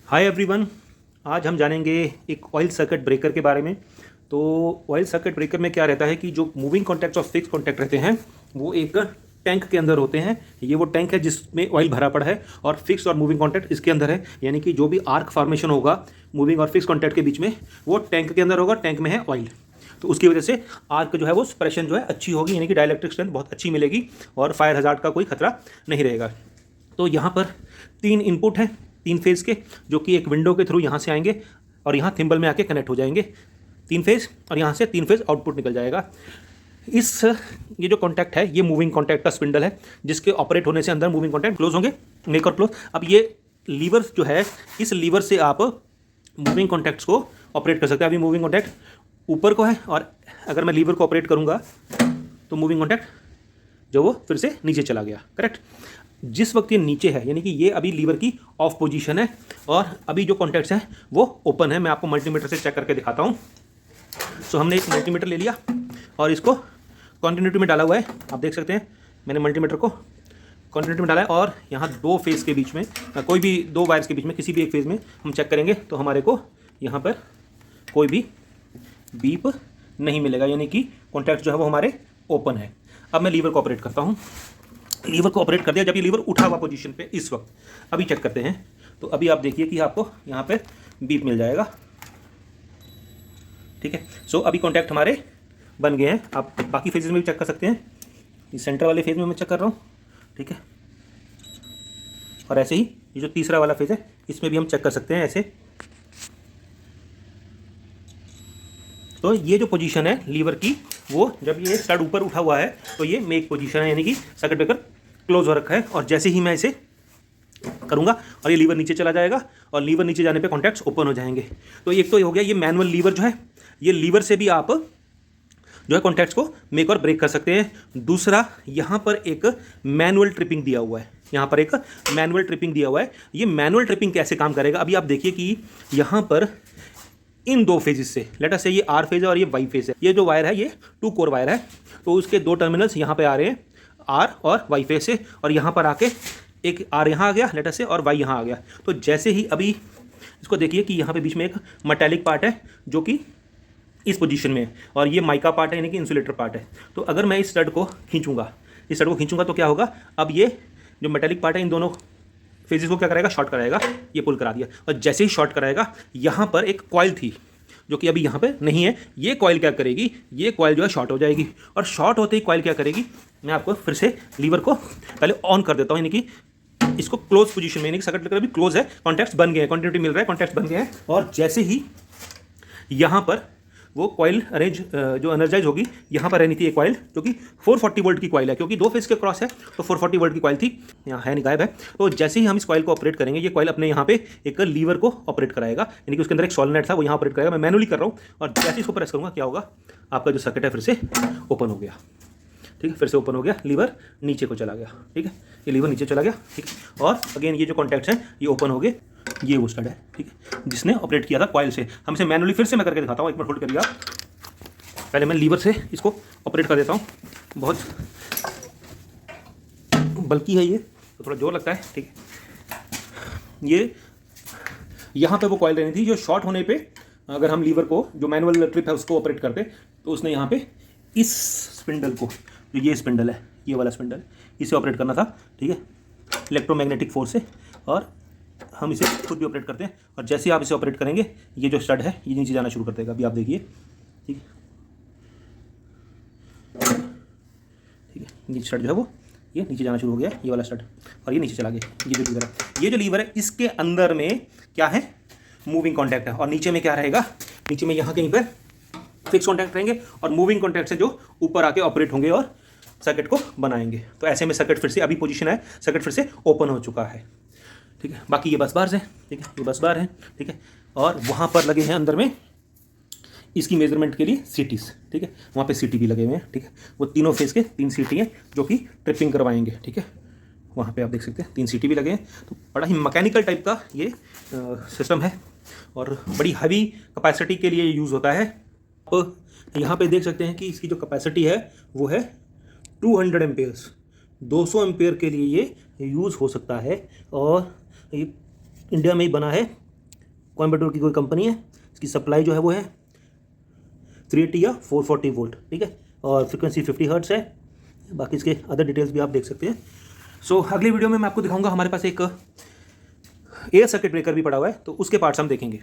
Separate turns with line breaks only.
Hi everyone. आज हम जानेंगे एक ऑयल सर्किट ब्रेकर के बारे में। तो ऑयल सर्किट ब्रेकर में क्या रहता है कि जो मूविंग कॉन्टैक्ट्स और फिक्स कॉन्टैक्ट रहते हैं वो एक टैंक के अंदर होते हैं। ये वो टैंक है जिसमें ऑयल भरा पड़ा है और फिक्स और मूविंग कॉन्टैक्ट इसके अंदर है। यानी कि जो भी आर्क फॉर्मेशन होगा मूविंग और फिक्स कॉन्टैक्ट के बीच में वो टैंक के अंदर होगा, टैंक में है ऑयल। तो उसकी वजह से आर्क जो है वो स्प्रेशन जो है अच्छी होगी, यानी कि डाइलेक्ट्रिक स्ट्रेंथ बहुत अच्छी मिलेगी और फायर हजार्ड का कोई खतरा नहीं रहेगा। तो यहाँ पर 3 इनपुट हैं 3 फेज़ के, जो कि एक विंडो के थ्रू यहाँ से आएंगे और यहाँ थिम्बल में आके कनेक्ट हो जाएंगे 3 फेज़, और यहाँ से 3 फेज़ आउटपुट निकल जाएगा। ये जो कॉन्टैक्ट है ये मूविंग कॉन्टैक्ट का स्पिंडल है, जिसके ऑपरेट होने से अंदर मूविंग कॉन्टैक्ट क्लोज होंगे, मेक और क्लोज। अब ये लीवर जो है, इस लीवर से आप मूविंग कॉन्टैक्ट्स को ऑपरेट कर सकते हैं। अभी मूविंग कॉन्टैक्ट ऊपर को है और अगर मैं लीवर को ऑपरेट करूँगा तो मूविंग कॉन्टैक्ट जो वो फिर से नीचे चला गया। करेक्ट। जिस वक्त ये नीचे है यानी कि ये अभी लीवर की ऑफ पोजीशन है और अभी जो कॉन्टैक्ट्स हैं वो ओपन है। मैं आपको मल्टीमीटर से चेक करके दिखाता हूँ। सो हमने एक मल्टीमीटर ले लिया और इसको कॉन्टिन्यूटी में डाला हुआ है। आप देख सकते हैं मैंने मल्टीमीटर को कॉन्टिन्यूटी में डाला है और यहाँ 2 फेज़ के बीच में, कोई भी 2 वायर्स के बीच में किसी भी एक फेज़ में हम चेक करेंगे तो हमारे को यहाँ पर कोई भी बीप नहीं मिलेगा, यानी कि कॉन्टैक्ट जो है वो हमारे ओपन है। अब मैं लीवर को ऑपरेट करता हूँ। लीवर को ऑपरेट कर दिया, जब ये लीवर उठा हुआ पोजीशन पे इस वक्त। अभी चेक करते हैं तो अभी आप देखिए कि आपको यहाँ पे बीप मिल जाएगा। ठीक है। सो अभी कॉन्टैक्ट हमारे बन गए हैं। आप बाकी फेजेस में भी चेक कर सकते हैं। इस सेंटर वाले फेज में मैं चेक कर रहा हूँ। ठीक है। और ऐसे ही ये जो तीसरा वाला फेज है इसमें भी हम चेक कर सकते हैं ऐसे। तो ये जो पोजीशन है लीवर की, वो जब ये स्टड ऊपर उठा हुआ है तो ये मेक पोजीशन है, यानी कि सर्किट ब्रेकर क्लोज हो रखा है। और जैसे ही मैं इसे करूंगा और ये लीवर नीचे चला जाएगा और लीवर नीचे जाने पे कॉन्टैक्ट्स ओपन हो जाएंगे। तो एक तो ये हो गया ये मैनुअल लीवर जो है, ये लीवर से भी आप जो है कॉन्टैक्ट्स को मेक और ब्रेक कर सकते हैं। दूसरा, यहाँ पर एक मैनुअल ट्रिपिंग दिया हुआ है। यहाँ पर एक मैनुअल ट्रिपिंग दिया हुआ है। ये मैनुअल ट्रिपिंग कैसे काम करेगा, अभी आप देखिए कि यहाँ पर इन 2 फेजेस से, लेट अस से ये आर फेज है और ये वाई फेज है। ये जो वायर है ये 2 कोर वायर है, तो उसके 2 टर्मिनल्स यहाँ पे आ रहे हैं आर और वाई फेज से, और यहाँ पर आके एक आर यहाँ आ गया लेट अस से और वाई यहाँ आ गया। तो जैसे ही अभी इसको देखिए कि यहाँ पे बीच में एक मेटालिक पार्ट है जो कि इस पोजीशन में है और ये माइका पार्ट है, यानी कि इंसुलेटर पार्ट है। तो अगर मैं इस स्टड को खींचूंगा तो क्या होगा, अब ये जो मेटालिक पार्ट है इन दोनों फेजेस को क्या कराएगा, शॉर्ट कराएगा। ये पुल करा दिया और जैसे ही शॉर्ट कराएगा, यहाँ पर एक कॉइल थी जो कि अभी यहाँ पे नहीं है। ये कॉइल क्या करेगी, ये कॉइल जो है शॉर्ट हो जाएगी और शॉर्ट होते ही कॉइल क्या करेगी, मैं आपको फिर से लीवर को पहले ऑन कर देता हूँ, यानी कि इसको क्लोज पोजीशन में, यानी कि सर्किट ब्रेकर अभी क्लोज है, कॉन्टैक्ट्स बन गए हैं, कंटिन्यूटी मिल रहा है, कॉन्टैक्ट्स बन गए हैं। और जैसे ही यहाँ पर वो कॉइल जो एनर्जाइज होगी, यहाँ पर रहनी थी एक कॉइल जो कि 440 वोल्ट की कॉइल है, क्योंकि 2 फेज के क्रॉस है तो 440 वोल्ट की कॉइल थी, यहाँ है नहीं, गायब है। तो जैसे ही हम इस कॉइल को ऑपरेट करेंगे, ये कॉइल अपने यहाँ पे एक लीवर को ऑपरेट कराएगा, यानी कि उसके अंदर एक सॉलिनॉइड था वो यहाँ ऑपरेट कराएगा। मैं मैनुअली कर रहा हूँ और जैसे इसको प्रेस करूँगा क्या होगा, आपका जो सर्किट है फिर से ओपन हो गया। ठीक है, फिर से ओपन हो गया, लीवर नीचे को चला गया। ठीक है, ये लीवर नीचे चला गया। ठीक है, और अगेन ये जो कॉन्टैक्ट्स हैं ये ओपन हो गए। ये वो स्टड है, ठीक है, जिसने ऑपरेट किया था कॉइल से। हम इसे मैनुअली फिर से मैं करके दिखाता हूँ, एक बार होल्ड करिए आप। पहले मैं लीवर से इसको ऑपरेट कर देता हूँ। बहुत बल्कि है ये, तो थोड़ा जोर लगता है। ठीक है, ये यहाँ पे वो कॉइल रहनी थी जो शॉर्ट होने पे अगर हम लीवर को, जो मैनुअल ट्रिप है उसको ऑपरेट करते, तो उसने यहाँ पे इस स्पिंडल को, जो ये स्पिंडल है, ये वाला स्पिंडल, इसे ऑपरेट करना था। ठीक है, इलेक्ट्रोमैग्नेटिक फोर्स से, और हम इसे खुद भी ऑपरेट करते हैं। और जैसे आप इसे ऑपरेट करेंगे, ये जो स्टड है ये नीचे जाना शुरू कर देगा। अभी आप देखिए, ठीक है, ये स्टड जो है वो ये नीचे जाना शुरू हो गया, ये वाला स्टड, और ये नीचे चला गया। ये जो लीवर है, ये जो लीवर है इसके अंदर में क्या है, मूविंग कॉन्टैक्ट है, और नीचे में क्या रहेगा, नीचे में यहाँ कहीं पर फिक्स कॉन्टैक्ट रहेंगे और मूविंग कॉन्टैक्ट से जो ऊपर आके ऑपरेट होंगे और सर्किट को बनाएंगे। तो ऐसे में सर्किट फिर से, अभी पोजीशन है, सर्किट फिर से ओपन हो चुका है। ठीक है, बाकी ये बस बार्स हैं। ठीक है, ये बस बार है। ठीक है, और वहाँ पर लगे हैं अंदर में इसकी मेजरमेंट के लिए सीटीज। ठीक है, वहाँ पे सीटी भी लगे हुए हैं। ठीक है, वो तीनों फेज के 3 सीटी हैं जो कि ट्रिपिंग करवाएंगे। ठीक है, वहाँ पे आप देख सकते हैं 3 सीटी भी लगे हैं। तो बड़ा ही मैकेनिकल टाइप का ये सिस्टम है और बड़ी हैवी कैपेसिटी के लिए यूज़ होता है। आप यहाँ पे देख सकते हैं कि इसकी जो कैपेसिटी है वो है 200 एम्पेयर्स। 200 एम्पेयर के लिए ये यूज़ हो सकता है और ये इंडिया में ही बना है कोयम्बटूर की कोई कंपनी है। इसकी सप्लाई जो है वो है 380 या 440 वोल्ट, ठीक है, और फ्रिक्वेंसी 50 हर्ट्स है। बाकी इसके अदर डिटेल्स भी आप देख सकते हैं। सो अगली वीडियो में मैं आपको दिखाऊंगा, हमारे पास एक एयर सर्किट ब्रेकर भी पड़ा हुआ है, तो उसके पार्ट्स हम देखेंगे।